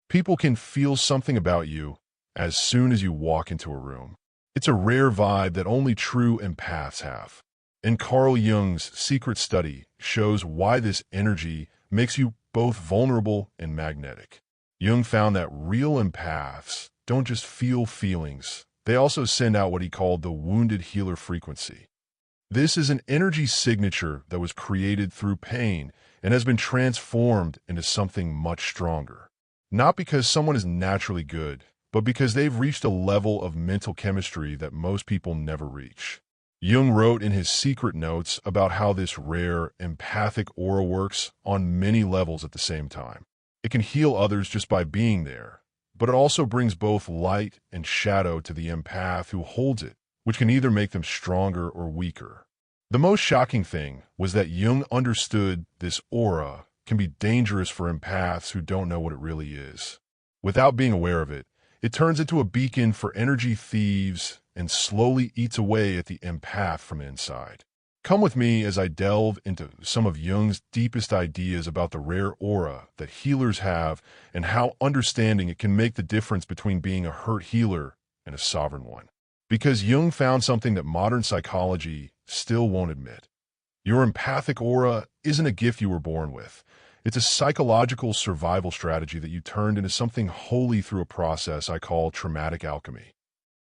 People can feel something about you as soon as you walk into a room. It's a rare vibe that only true empaths have. And Carl Jung's secret study shows why this energy makes you both vulnerable and magnetic. Jung found that real empaths don't just feel feelings, they also send out what he called the wounded healer frequency. This is an energy signature that was created through pain and has been transformed into something much stronger. Not because someone is naturally good, but because they've reached a level of mental chemistry that most people never reach. Jung wrote in his secret notes about how this rare, empathic aura works on many levels at the same time. It can heal others just by being there, but it also brings both light and shadow to the empath who holds it, which can either make them stronger or weaker. The most shocking thing was that Jung understood this aura can be dangerous for empaths who don't know what it really is. Without being aware of it, it turns into a beacon for energy thieves and slowly eats away at the empath from inside. Come with me as I delve into some of Jung's deepest ideas about the rare aura that healers have and how understanding it can make the difference between being a hurt healer and a sovereign one. Because Jung found something that modern psychology still won't admit. Your empathic aura isn't a gift you were born with. It's a psychological survival strategy that you turned into something holy through a process I call traumatic alchemy.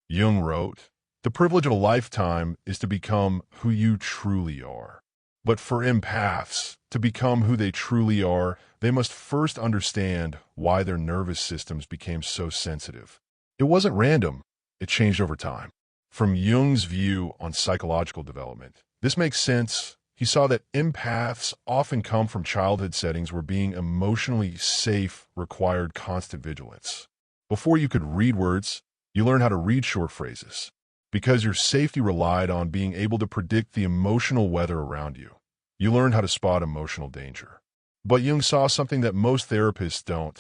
Jung wrote, "The privilege of a lifetime is to become who you truly are." But for empaths, to become who they truly are, they must first understand why their nervous systems became so sensitive. It wasn't random. It changed over time. From Jung's view on psychological development, this makes sense. He saw that empaths often come from childhood settings where being emotionally safe required constant vigilance. Before you could read words, you learned how to read short phrases, because your safety relied on being able to predict the emotional weather around you. You learned how to spot emotional danger. But Jung saw something that most therapists don't.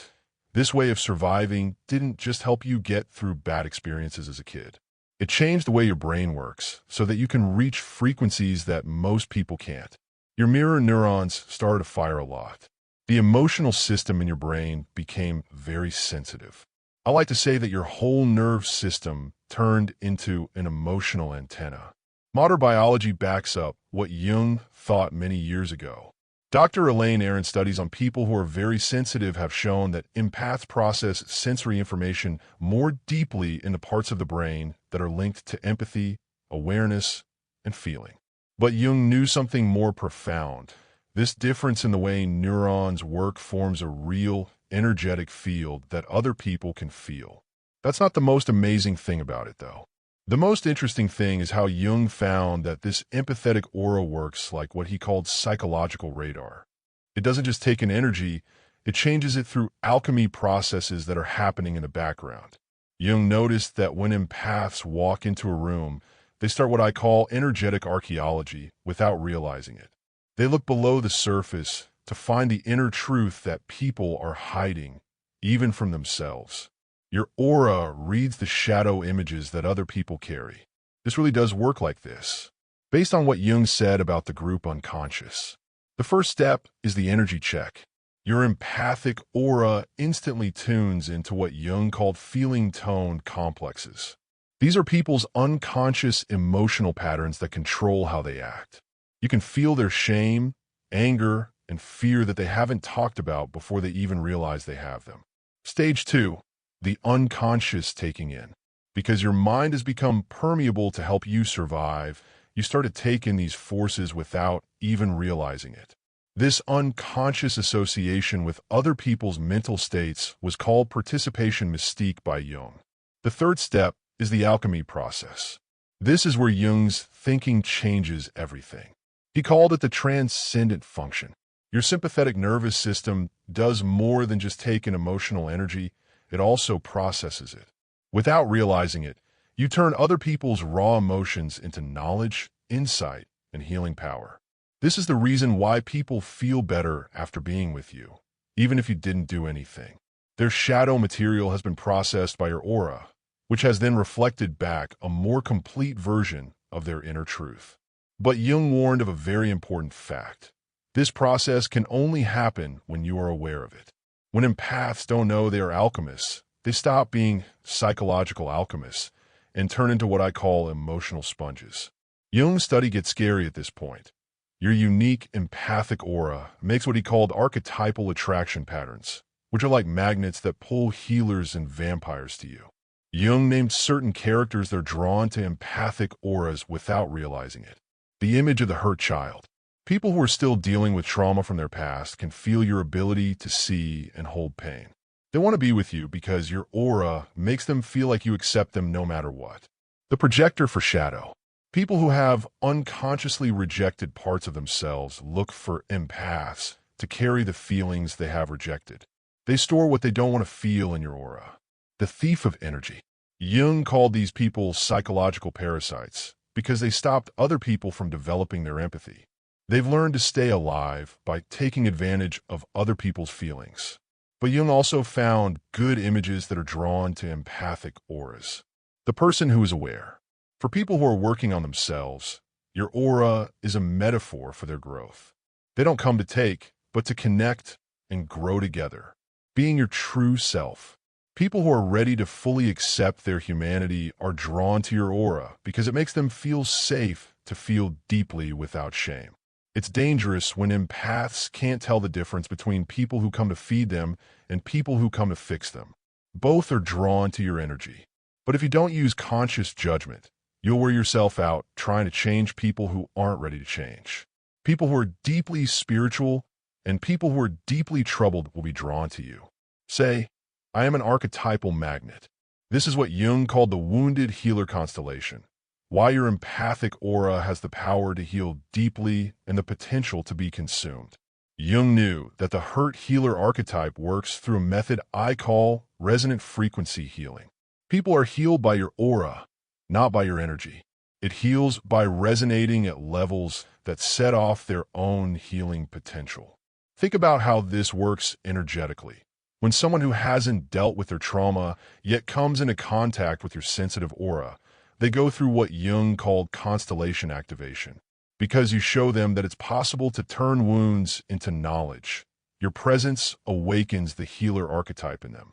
This way of surviving didn't just help you get through bad experiences as a kid. It changed the way your brain works so that you can reach frequencies that most people can't. Your mirror neurons started to fire a lot. The emotional system in your brain became very sensitive. I like to say that your whole nerve system turned into an emotional antenna. Modern biology backs up what Jung thought many years ago. Dr. Elaine Aron's studies on people who are very sensitive have shown that empaths process sensory information more deeply in the parts of the brain that are linked to empathy, awareness, and feeling. But Jung knew something more profound. This difference in the way neurons work forms a real, energetic field that other people can feel. That's not the most amazing thing about it, though. The most interesting thing is how Jung found that this empathetic aura works like what he called psychological radar. It doesn't just take an energy, it changes it through alchemy processes that are happening in the background. Jung noticed that when empaths walk into a room, they start what I call energetic archaeology without realizing it. They look below the surface to find the inner truth that people are hiding, even from themselves. Your aura reads the shadow images that other people carry. This really does work like this. Based on what Jung said about the group unconscious, the first step is the energy check. Your empathic aura instantly tunes into what Jung called feeling tone complexes. These are people's unconscious emotional patterns that control how they act. You can feel their shame, anger, and fear that they haven't talked about before they even realize they have them. Stage 2. The unconscious taking in. Because your mind has become permeable to help you survive, you start to take in these forces without even realizing it. This unconscious association with other people's mental states was called participation mystique by Jung. The third step is the alchemy process. This is where Jung's thinking changes everything. He called it the transcendent function. Your sympathetic nervous system does more than just take in emotional energy. It also processes it. Without realizing it, you turn other people's raw emotions into knowledge, insight, and healing power. This is the reason why people feel better after being with you, even if you didn't do anything. Their shadow material has been processed by your aura, which has then reflected back a more complete version of their inner truth. But Jung warned of a very important fact. This process can only happen when you are aware of it. When empaths don't know they are alchemists, they stop being psychological alchemists and turn into what I call emotional sponges. Jung's study gets scary at this point. Your unique empathic aura makes what he called archetypal attraction patterns, which are like magnets that pull healers and vampires to you. Jung named certain characters that are drawn to empathic auras without realizing it. The image of the hurt child. People who are still dealing with trauma from their past can feel your ability to see and hold pain. They want to be with you because your aura makes them feel like you accept them no matter what. The projector for shadow. People who have unconsciously rejected parts of themselves look for empaths to carry the feelings they have rejected. They store what they don't want to feel in your aura. The thief of energy. Jung called these people psychological parasites because they stopped other people from developing their empathy. They've learned to stay alive by taking advantage of other people's feelings. But Jung also found good images that are drawn to empathic auras. The person who is aware. For people who are working on themselves, your aura is a metaphor for their growth. They don't come to take, but to connect and grow together. Being your true self. People who are ready to fully accept their humanity are drawn to your aura because it makes them feel safe to feel deeply without shame. It's dangerous when empaths can't tell the difference between people who come to feed them and people who come to fix them. Both are drawn to your energy. But if you don't use conscious judgment, you'll wear yourself out trying to change people who aren't ready to change. People who are deeply spiritual and people who are deeply troubled will be drawn to you. Say, I am an archetypal magnet. This is what Jung called the wounded healer constellation. Why your empathic aura has the power to heal deeply and the potential to be consumed. Jung knew that the hurt healer archetype works through a method I call resonant frequency healing. People are healed by your aura, not by your energy. It heals by resonating at levels that set off their own healing potential. Think about how this works energetically. When someone who hasn't dealt with their trauma yet comes into contact with your sensitive aura, they go through what Jung called constellation activation. Because you show them that it's possible to turn wounds into knowledge. Your presence awakens the healer archetype in them.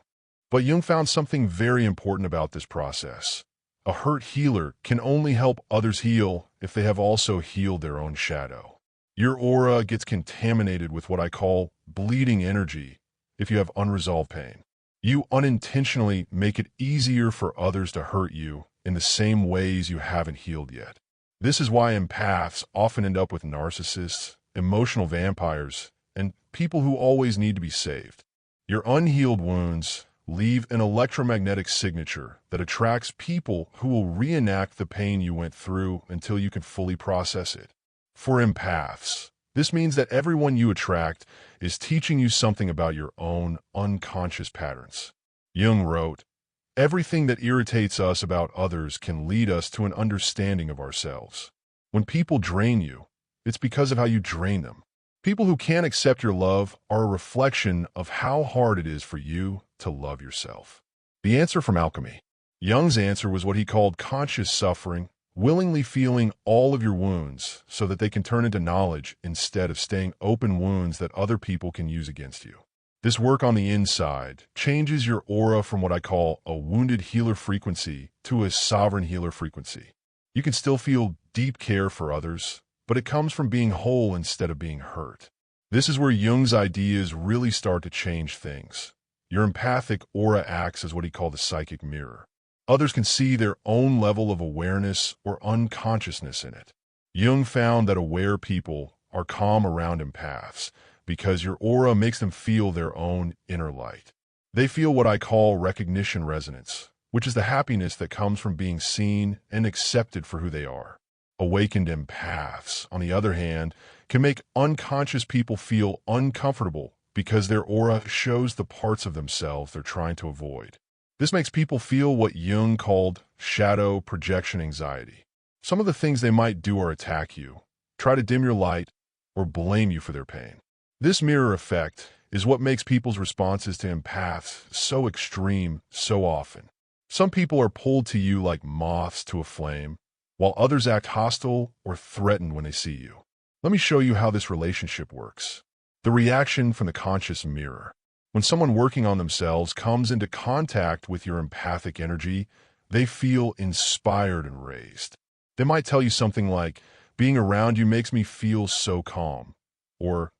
But Jung found something very important about this process. A hurt healer can only help others heal if they have also healed their own shadow. Your aura gets contaminated with what I call bleeding energy if you have unresolved pain. You unintentionally make it easier for others to hurt you in the same ways you haven't healed yet. This is why empaths often end up with narcissists, emotional vampires, and people who always need to be saved. Your unhealed wounds leave an electromagnetic signature that attracts people who will reenact the pain you went through until you can fully process it. For empaths, this means that everyone you attract is teaching you something about your own unconscious patterns. Jung wrote, everything that irritates us about others can lead us to an understanding of ourselves. When people drain you, it's because of how you drain them. People who can't accept your love are a reflection of how hard it is for you to love yourself. The answer from alchemy. Jung's answer was what he called conscious suffering, willingly feeling all of your wounds so that they can turn into knowledge instead of staying open wounds that other people can use against you. This work on the inside changes your aura from what I call a wounded healer frequency to a sovereign healer frequency. You can still feel deep care for others, but it comes from being whole instead of being hurt. This is where Jung's ideas really start to change things. Your empathic aura acts as what he called the psychic mirror. Others can see their own level of awareness or unconsciousness in it. Jung found that aware people are calm around empaths, because your aura makes them feel their own inner light. They feel what I call recognition resonance, which is the happiness that comes from being seen and accepted for who they are. Awakened empaths, on the other hand, can make unconscious people feel uncomfortable because their aura shows the parts of themselves they're trying to avoid. This makes people feel what Jung called shadow projection anxiety. Some of the things they might do are attack you, try to dim your light, or blame you for their pain. This mirror effect is what makes people's responses to empaths so extreme so often. Some people are pulled to you like moths to a flame, while others act hostile or threatened when they see you. Let me show you how this relationship works. The reaction from the conscious mirror. When someone working on themselves comes into contact with your empathic energy, they feel inspired and raised. They might tell you something like, "Being around you makes me feel so calm," or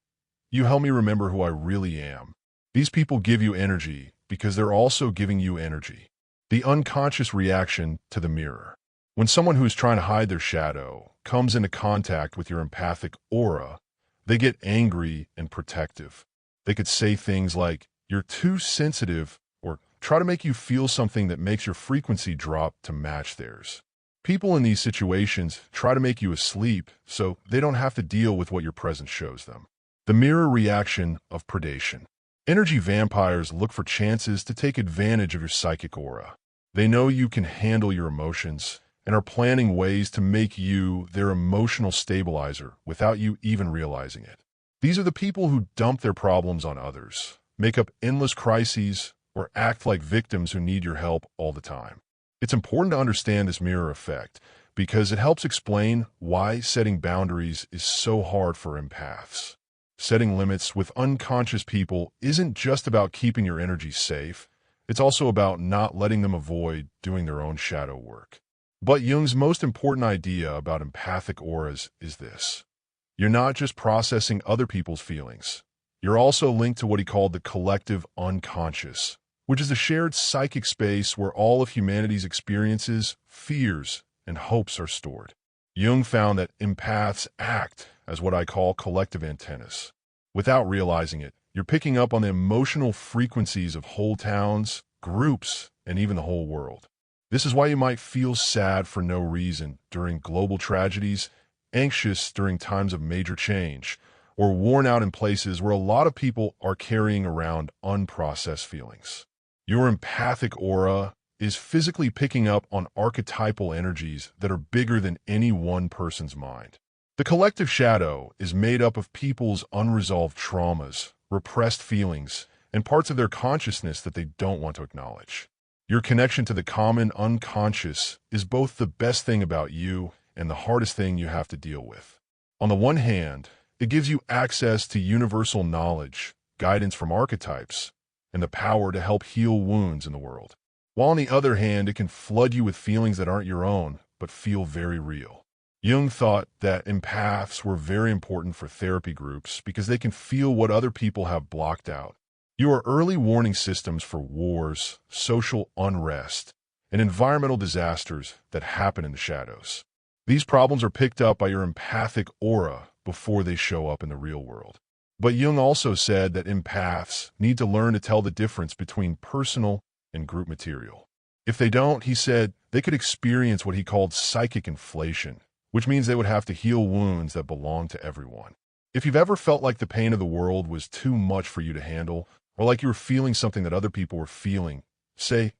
"You help me remember who I really am." These people give you energy because they're also giving you energy. The unconscious reaction to the mirror. When someone who is trying to hide their shadow comes into contact with your empathic aura, they get angry and protective. They could say things like, "You're too sensitive," or try to make you feel something that makes your frequency drop to match theirs. People in these situations try to make you asleep so they don't have to deal with what your presence shows them. The mirror reaction of predation. Energy vampires look for chances to take advantage of your psychic aura. They know you can handle your emotions and are planning ways to make you their emotional stabilizer without you even realizing it. These are the people who dump their problems on others, make up endless crises, or act like victims who need your help all the time. It's important to understand this mirror effect because it helps explain why setting boundaries is so hard for empaths. Setting limits with unconscious people isn't just about keeping your energy safe, it's also about not letting them avoid doing their own shadow work. But Jung's most important idea about empathic auras is this. You're not just processing other people's feelings. You're also linked to what he called the collective unconscious, which is the shared psychic space where all of humanity's experiences, fears, and hopes are stored. Jung found that empaths act as what I call collective antennas. Without realizing it, you're picking up on the emotional frequencies of whole towns, groups, and even the whole world. This is why you might feel sad for no reason during global tragedies, anxious during times of major change, or worn out in places where a lot of people are carrying around unprocessed feelings. Your empathic aura is physically picking up on archetypal energies that are bigger than any one person's mind. The collective shadow is made up of people's unresolved traumas, repressed feelings, and parts of their consciousness that they don't want to acknowledge. Your connection to the common unconscious is both the best thing about you and the hardest thing you have to deal with. On the one hand, it gives you access to universal knowledge, guidance from archetypes, and the power to help heal wounds in the world. While on the other hand, it can flood you with feelings that aren't your own, but feel very real. Jung thought that empaths were very important for therapy groups because they can feel what other people have blocked out. You are early warning systems for wars, social unrest, and environmental disasters that happen in the shadows. These problems are picked up by your empathic aura before they show up in the real world. But Jung also said that empaths need to learn to tell the difference between personal and group material. If they don't, he said, they could experience what he called psychic inflation, which means they would have to heal wounds that belong to everyone. If you've ever felt like the pain of the world was too much for you to handle, or like you were feeling something that other people were feeling, say,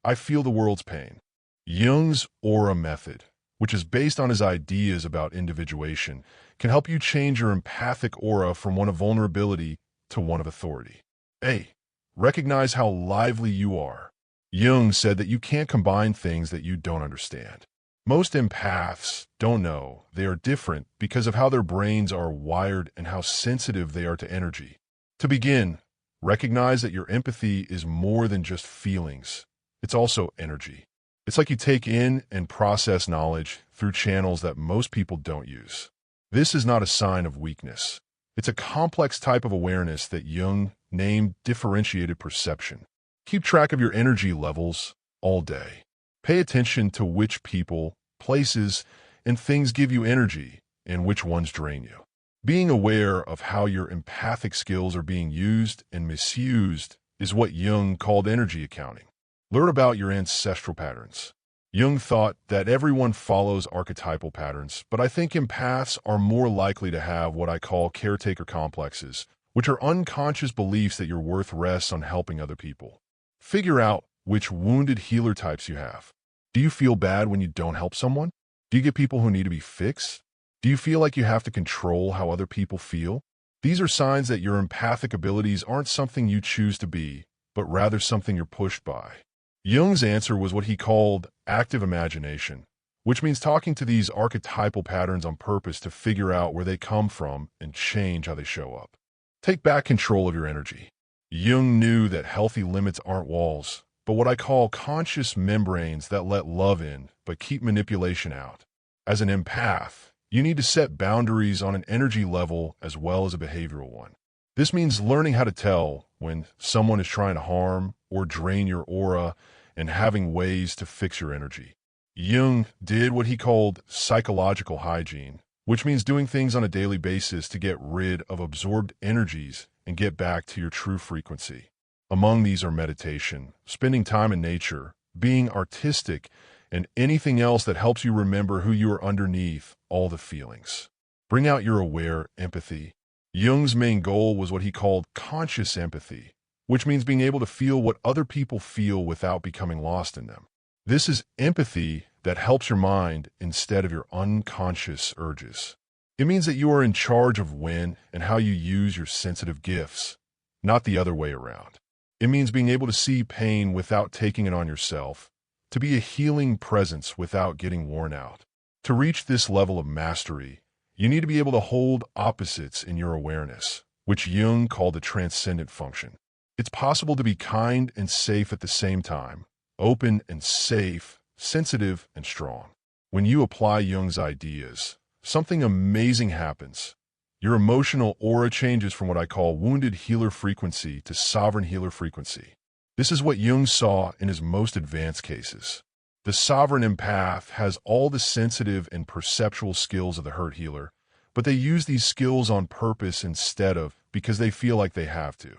"I feel the world's pain." Jung's aura method, which is based on his ideas about individuation, can help you change your empathic aura from one of vulnerability to one of authority. A. Recognize how lively you are. Jung said that you can't combine things that you don't understand. Most empaths don't know they are different because of how their brains are wired and how sensitive they are to energy. To begin, recognize that your empathy is more than just feelings. It's also energy. It's like you take in and process knowledge through channels that most people don't use. This is not a sign of weakness. It's a complex type of awareness that Jung named differentiated perception. Keep track of your energy levels all day. Pay attention to which people, places, and things give you energy and which ones drain you. Being aware of how your empathic skills are being used and misused is what Jung called energy accounting. Learn about your ancestral patterns. Jung thought that everyone follows archetypal patterns, but I think empaths are more likely to have what I call caretaker complexes, which are unconscious beliefs that your worth rests on helping other people. Figure out which wounded healer types you have. Do you feel bad when you don't help someone? Do you get people who need to be fixed? Do you feel like you have to control how other people feel? These are signs that your empathic abilities aren't something you choose to be, but rather something you're pushed by. Jung's answer was what he called active imagination, which means talking to these archetypal patterns on purpose to figure out where they come from and change how they show up. Take back control of your energy. Jung knew that healthy limits aren't walls, but what I call conscious membranes that let love in but keep manipulation out. As an empath, you need to set boundaries on an energy level as well as a behavioral one. This means learning how to tell when someone is trying to harm or drain your aura and having ways to fix your energy. Jung did what he called psychological hygiene, which means doing things on a daily basis to get rid of absorbed energies and get back to your true frequency. Among these are meditation, spending time in nature, being artistic, and anything else that helps you remember who you are underneath all the feelings. Bring out your aware empathy. Jung's main goal was what he called conscious empathy, which means being able to feel what other people feel without becoming lost in them. This is empathy that helps your mind instead of your unconscious urges. It means that you are in charge of when and how you use your sensitive gifts, not the other way around. It means being able to see pain without taking it on yourself, to be a healing presence without getting worn out. To reach this level of mastery, you need to be able to hold opposites in your awareness, which Jung called a transcendent function. It's possible to be kind and safe at the same time, open and safe, sensitive and strong. When you apply Jung's ideas, something amazing happens. Your emotional aura changes from what I call wounded healer frequency to sovereign healer frequency. This is what Jung saw in his most advanced cases. The sovereign empath has all the sensitive and perceptual skills of the hurt healer, but they use these skills on purpose instead of because they feel like they have to.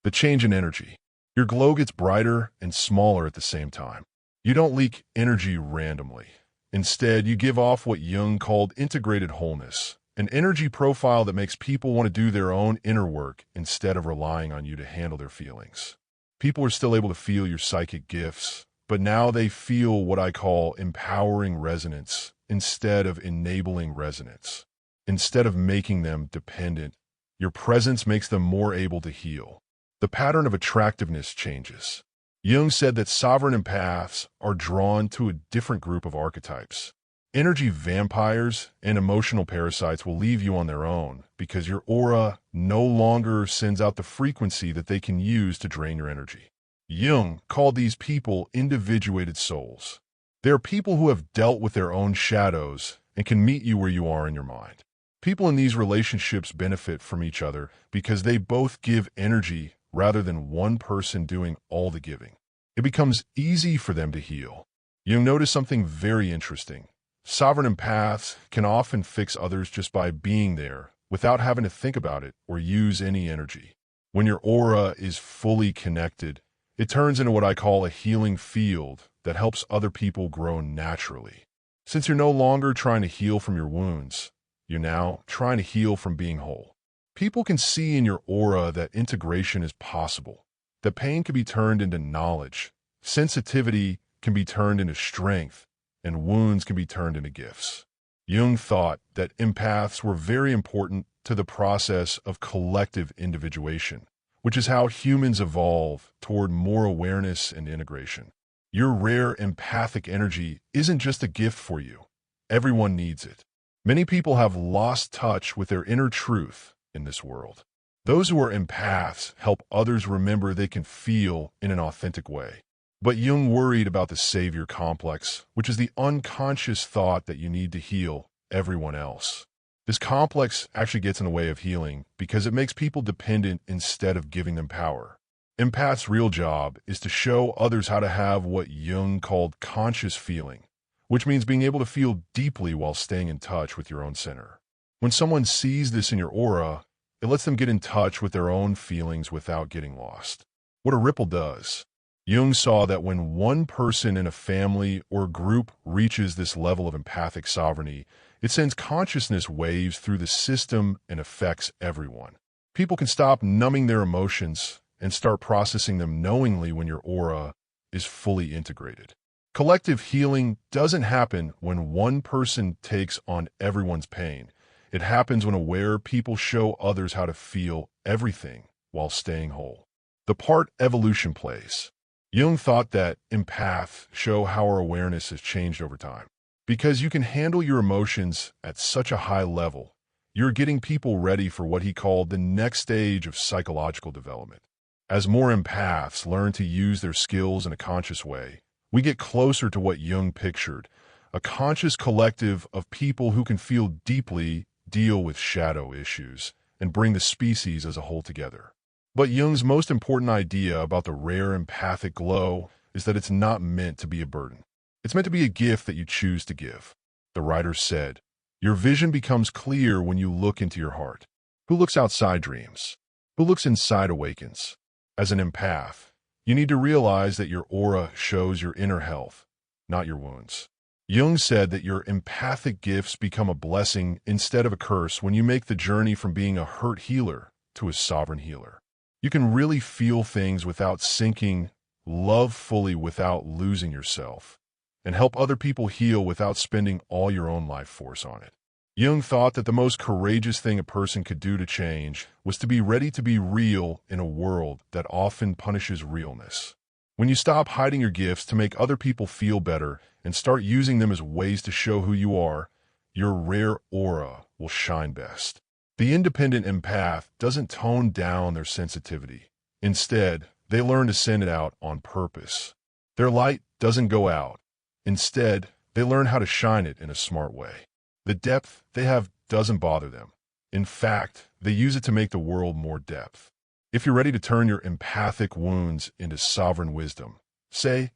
The change in energy. Your glow gets brighter and smaller at the same time. You don't leak energy randomly. Instead, you give off what Jung called integrated wholeness, an energy profile that makes people want to do their own inner work instead of relying on you to handle their feelings. People are still able to feel your psychic gifts, but now they feel what I call empowering resonance instead of enabling resonance. Instead of making them dependent, your presence makes them more able to heal. The pattern of attractiveness changes. Jung said that sovereign empaths are drawn to a different group of archetypes. Energy vampires and emotional parasites will leave you on their own because your aura no longer sends out the frequency that they can use to drain your energy. Jung called these people individuated souls. They are people who have dealt with their own shadows and can meet you where you are in your mind. People in these relationships benefit from each other because they both give energy rather than one person doing all the giving. It becomes easy for them to heal. You'll notice something very interesting. Sovereign empaths can often fix others just by being there without having to think about it or use any energy. When your aura is fully connected, it turns into what I call a healing field that helps other people grow naturally. Since you're no longer trying to heal from your wounds, you're now trying to heal from being whole. People can see in your aura that integration is possible, that pain can be turned into knowledge, sensitivity can be turned into strength, and wounds can be turned into gifts. Jung thought that empaths were very important to the process of collective individuation, which is how humans evolve toward more awareness and integration. Your rare empathic energy isn't just a gift for you. Everyone needs it. Many people have lost touch with their inner truth in this world. Those who are empaths help others remember they can feel in an authentic way. But Jung worried about the savior complex, which is the unconscious thought that you need to heal everyone else. This complex actually gets in the way of healing because it makes people dependent instead of giving them power. Empath's real job is to show others how to have what Jung called conscious feeling, which means being able to feel deeply while staying in touch with your own center. When someone sees this in your aura, it lets them get in touch with their own feelings without getting lost. What a ripple does. Jung saw that when one person in a family or group reaches this level of empathic sovereignty, it sends consciousness waves through the system and affects everyone. People can stop numbing their emotions and start processing them knowingly when your aura is fully integrated. Collective healing doesn't happen when one person takes on everyone's pain. It happens when aware people show others how to feel everything while staying whole. The part evolution plays. Jung thought that empaths show how our awareness has changed over time. Because you can handle your emotions at such a high level, you're getting people ready for what he called the next stage of psychological development. As more empaths learn to use their skills in a conscious way, we get closer to what Jung pictured, a conscious collective of people who can feel deeply, deal with shadow issues, and bring the species as a whole together. But Jung's most important idea about the rare empathic glow is that it's not meant to be a burden. It's meant to be a gift that you choose to give. The writer said, "Your vision becomes clear when you look into your heart. Who looks outside dreams? Who looks inside awakens?" As an empath, you need to realize that your aura shows your inner health, not your wounds. Jung said that your empathic gifts become a blessing instead of a curse when you make the journey from being a hurt healer to a sovereign healer. You can really feel things without sinking, love fully without losing yourself, and help other people heal without spending all your own life force on it. Jung thought that the most courageous thing a person could do to change was to be ready to be real in a world that often punishes realness. When you stop hiding your gifts to make other people feel better and start using them as ways to show who you are, your rare aura will shine best. The independent empath doesn't tone down their sensitivity. Instead, they learn to send it out on purpose. Their light doesn't go out. Instead, they learn how to shine it in a smart way. The depth they have doesn't bother them. In fact, they use it to make the world more depth. If you're ready to turn your empathic wounds into sovereign wisdom, say,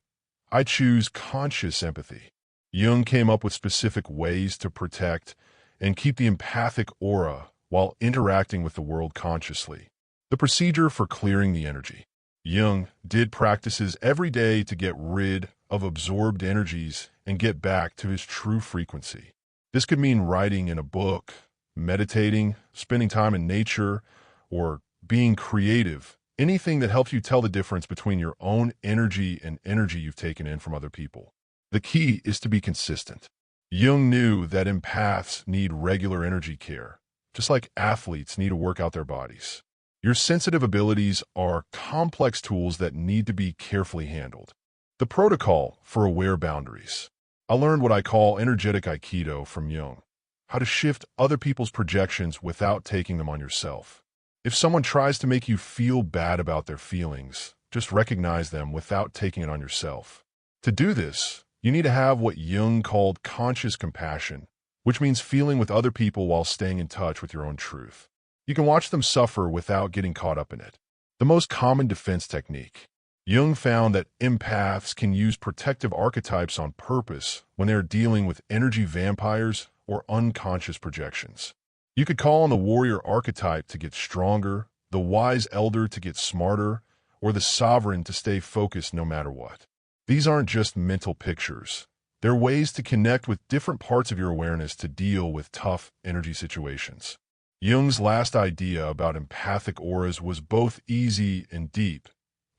"I choose conscious empathy." Jung came up with specific ways to protect and keep the empathic aura while interacting with the world consciously. The procedure for clearing the energy. Jung did practices every day to get rid of absorbed energies and get back to his true frequency. This could mean writing in a book, meditating, spending time in nature, or being creative, anything that helps you tell the difference between your own energy and energy you've taken in from other people. The key is to be consistent. Jung knew that empaths need regular energy care, just like athletes need to work out their bodies. Your sensitive abilities are complex tools that need to be carefully handled. The protocol for aware boundaries. I learned what I call energetic Aikido from Jung, how to shift other people's projections without taking them on yourself. If someone tries to make you feel bad about their feelings, just recognize them without taking it on yourself. To do this, you need to have what Jung called conscious compassion, which means feeling with other people while staying in touch with your own truth. You can watch them suffer without getting caught up in it. The most common defense technique. Jung found that empaths can use protective archetypes on purpose when they're dealing with energy vampires or unconscious projections. You could call on the warrior archetype to get stronger, the wise elder to get smarter, or the sovereign to stay focused no matter what. These aren't just mental pictures. They're ways to connect with different parts of your awareness to deal with tough energy situations. Jung's last idea about empathic auras was both easy and deep.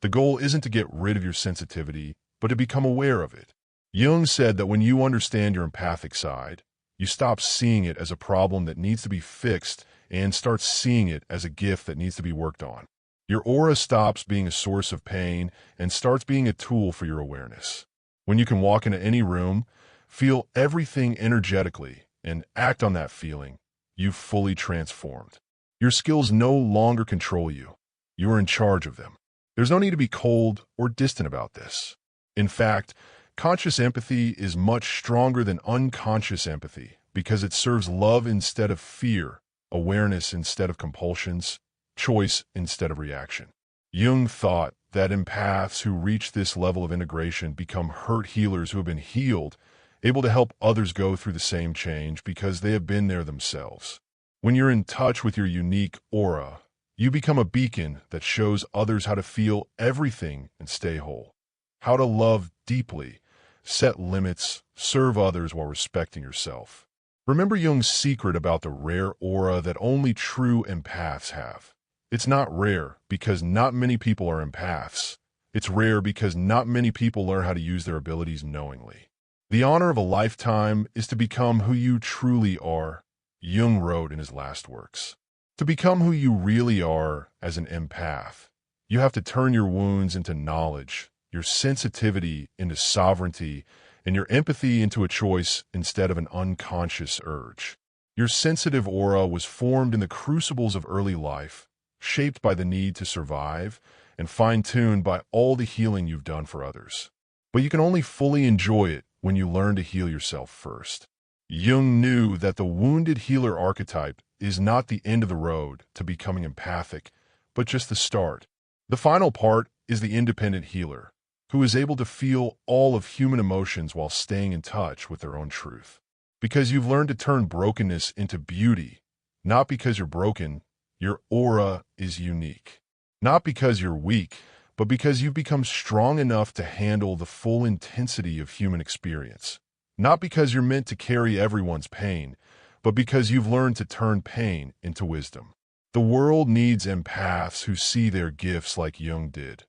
The goal isn't to get rid of your sensitivity, but to become aware of it. Jung said that when you understand your empathic side, you stop seeing it as a problem that needs to be fixed and start seeing it as a gift that needs to be worked on. Your aura stops being a source of pain and starts being a tool for your awareness. When you can walk into any room, feel everything energetically, and act on that feeling, you've fully transformed. Your skills no longer control you. You are in charge of them. There's no need to be cold or distant about this. In fact, conscious empathy is much stronger than unconscious empathy because it serves love instead of fear, awareness instead of compulsions, choice instead of reaction. Jung thought that empaths who reach this level of integration become hurt healers who have been healed, able to help others go through the same change because they have been there themselves. When you're in touch with your unique aura, you become a beacon that shows others how to feel everything and stay whole, how to love deeply, set limits, serve others while respecting yourself. Remember Jung's secret about the rare aura that only true empaths have. It's not rare because not many people are empaths. It's rare because not many people learn how to use their abilities knowingly. The honor of a lifetime is to become who you truly are, Jung wrote in his last works. To become who you really are as an empath, you have to turn your wounds into knowledge, your sensitivity into sovereignty, and your empathy into a choice instead of an unconscious urge. Your sensitive aura was formed in the crucibles of early life, shaped by the need to survive, and fine-tuned by all the healing you've done for others. But you can only fully enjoy it when you learn to heal yourself first. Jung knew that the wounded healer archetype is not the end of the road to becoming empathic, but just the start. The final part is the independent healer, who is able to feel all of human emotions while staying in touch with their own truth. Because you've learned to turn brokenness into beauty, not because you're broken, your aura is unique. Not because you're weak, but because you've become strong enough to handle the full intensity of human experience. Not because you're meant to carry everyone's pain, but because you've learned to turn pain into wisdom. The world needs empaths who see their gifts like Jung did,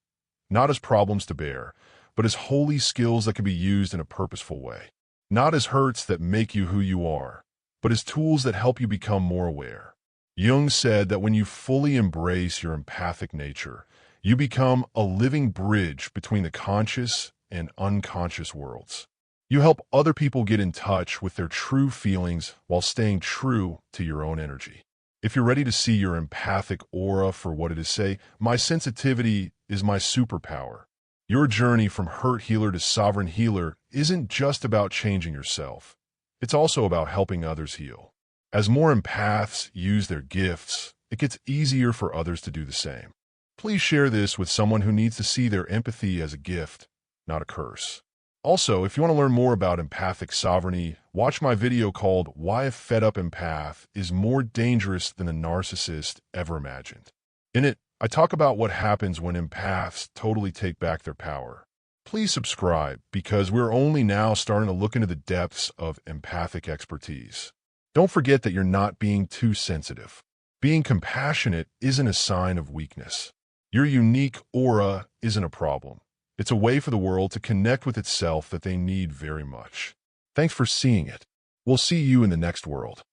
not as problems to bear, but as holy skills that can be used in a purposeful way. Not as hurts that make you who you are, but as tools that help you become more aware. Jung said that when you fully embrace your empathic nature, you become a living bridge between the conscious and unconscious worlds. You help other people get in touch with their true feelings while staying true to your own energy. If you're ready to see your empathic aura for what it is, say, "My sensitivity is my superpower." Your journey from hurt healer to sovereign healer isn't just about changing yourself. It's also about helping others heal. As more empaths use their gifts, it gets easier for others to do the same. Please share this with someone who needs to see their empathy as a gift, not a curse. Also, if you want to learn more about empathic sovereignty, watch my video called "Why a Fed-Up Empath is More Dangerous Than a Narcissist Ever Imagined." In it, I talk about what happens when empaths totally take back their power. Please subscribe, because we're only now starting to look into the depths of empathic expertise. Don't forget that you're not being too sensitive. Being compassionate isn't a sign of weakness. Your unique aura isn't a problem. It's a way for the world to connect with itself that they need very much. Thanks for seeing it. We'll see you in the next world.